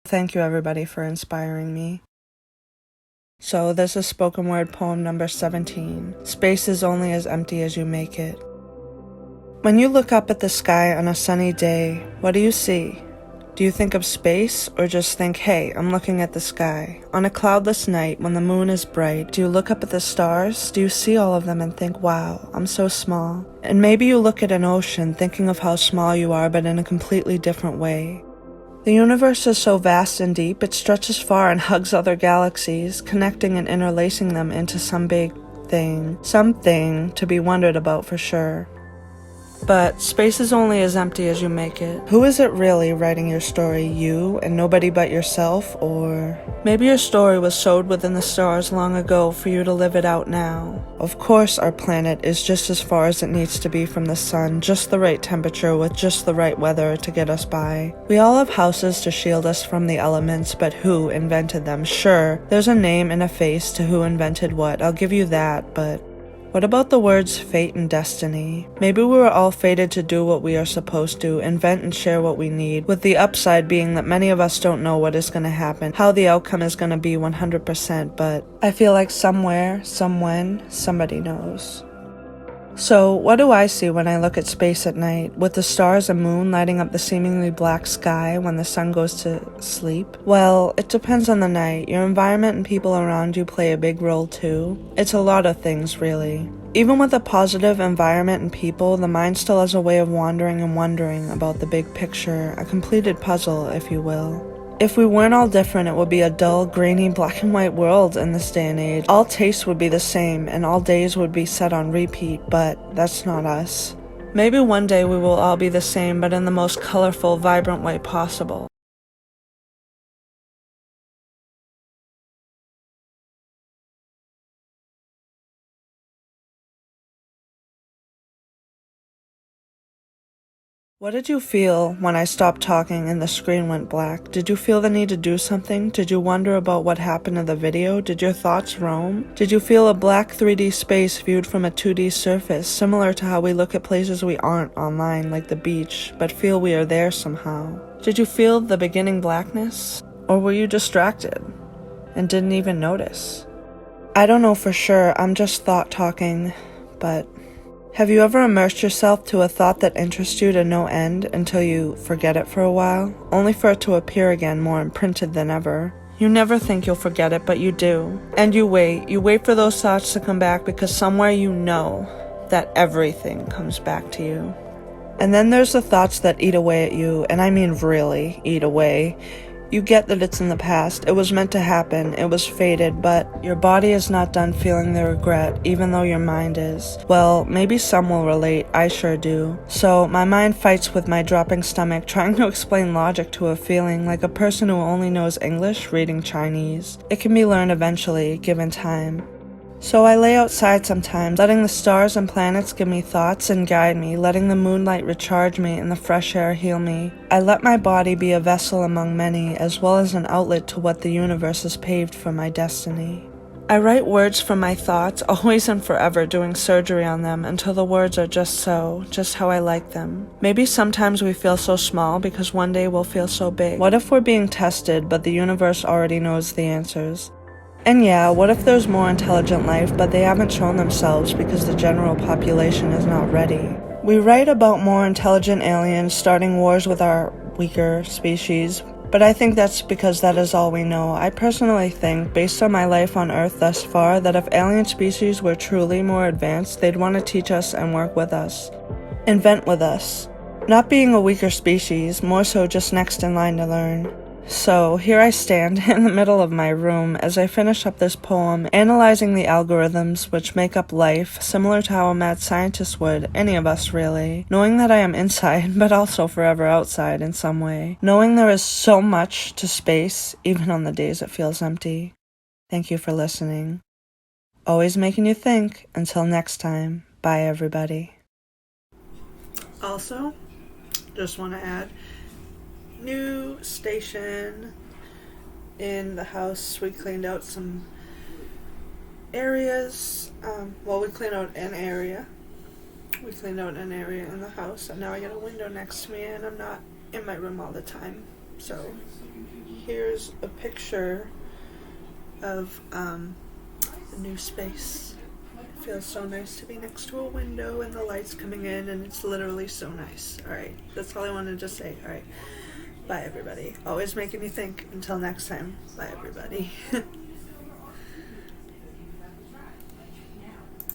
Thank you everybody for inspiring me. So this is spoken word poem number 17. Space is only as empty as you make it. When you look up at the sky on a sunny day, what do you see? Do you think of space, or just think, hey, I'm looking at the sky? On a cloudless night, when the moon is bright, do you look up at the stars? Do you see all of them and think, wow, I'm so small? And maybe you look at an ocean, thinking of how small you are, but in a completely different way. The universe is so vast and deep, it stretches far and hugs other galaxies, connecting and interlacing them into some big thing. Something to be wondered about for sure. But space is only as empty as you make it. Who is it really writing your story? You and nobody but yourself? Or maybe your story was sewed within the stars long ago for you to live it out now. Of course our planet is just as far as it needs to be from the sun, just the right temperature with just the right weather to get us by. We all have houses to shield us from the elements, but who invented them? Sure, there's a name and a face to who invented what, I'll give you that, but what about the words fate and destiny? Maybe we were all fated to do what we are supposed to, invent and share what we need, with the upside being that many of us don't know what is going to happen, how the outcome is going to be 100%, but I feel like somewhere, somebody knows. So, what do I see when I look at space at night, with the stars and moon lighting up the seemingly black sky when the sun goes to sleep? Well, it depends on the night. Your environment and people around you play a big role too. It's a lot of things, really. Even with a positive environment and people, the mind still has a way of wandering and wondering about the big picture, a completed puzzle, if you will. If we weren't all different, it would be a dull, grainy, black and white world in this day and age. All tastes would be the same, and all days would be set on repeat, but that's not us. Maybe one day we will all be the same, but in the most colorful, vibrant way possible. What did you feel when I stopped talking and the screen went black? Did you feel the need to do something? Did you wonder about what happened to the video? Did your thoughts roam? Did you feel a black 3D space viewed from a 2D surface, similar to how we look at places we aren't online, like the beach, but feel we are there somehow? Did you feel the beginning blackness? Or were you distracted and didn't even notice? I don't know for sure, I'm just thought talking, but have you ever immersed yourself to a thought that interests you to no end until you forget it for a while, only for it to appear again more imprinted than ever? You never think you'll forget it, but you do. And you wait for those thoughts to come back because somewhere you know that everything comes back to you. And then there's the thoughts that eat away at you, and I mean really eat away. You get that it's in the past, it was meant to happen, it was fated, but your body is not done feeling the regret, even though your mind is. Well, maybe some will relate, I sure do. So, my mind fights with my dropping stomach, trying to explain logic to a feeling like a person who only knows English reading Chinese. It can be learned eventually, given time. So I lay outside sometimes, letting the stars and planets give me thoughts and guide me, letting the moonlight recharge me and the fresh air heal me. I let my body be a vessel among many, as well as an outlet to what the universe has paved for my destiny. I write words from my thoughts, always and forever doing surgery on them until the words are just so, just how I like them. Maybe sometimes we feel so small because one day we'll feel so big. What if we're being tested, but the universe already knows the answers? And yeah, what if there's more intelligent life, but they haven't shown themselves because the general population is not ready? We write about more intelligent aliens starting wars with our weaker species, but I think that's because that is all we know. I personally think, based on my life on Earth thus far, that if alien species were truly more advanced, they'd want to teach us and work with us. Invent with us. Not being a weaker species, more so just next in line to learn. So, here I stand in the middle of my room as I finish up this poem, analyzing the algorithms which make up life, similar to how a mad scientist would, any of us really, knowing that I am inside, but also forever outside in some way, knowing there is so much to space, even on the days it feels empty. Thank you for listening. Always making you think. Until next time, bye everybody. Also, just want to add, new station in the house. We cleaned out some areas. We cleaned out an area. We cleaned out an area in the house, and now I got a window next to me, and I'm not in my room all the time. So here's a picture of the new space. It feels so nice to be next to a window and the light's coming in, and it's literally so nice. Alright, that's all I wanted to say. Alright, bye everybody. Always making me think. Until next time, bye everybody.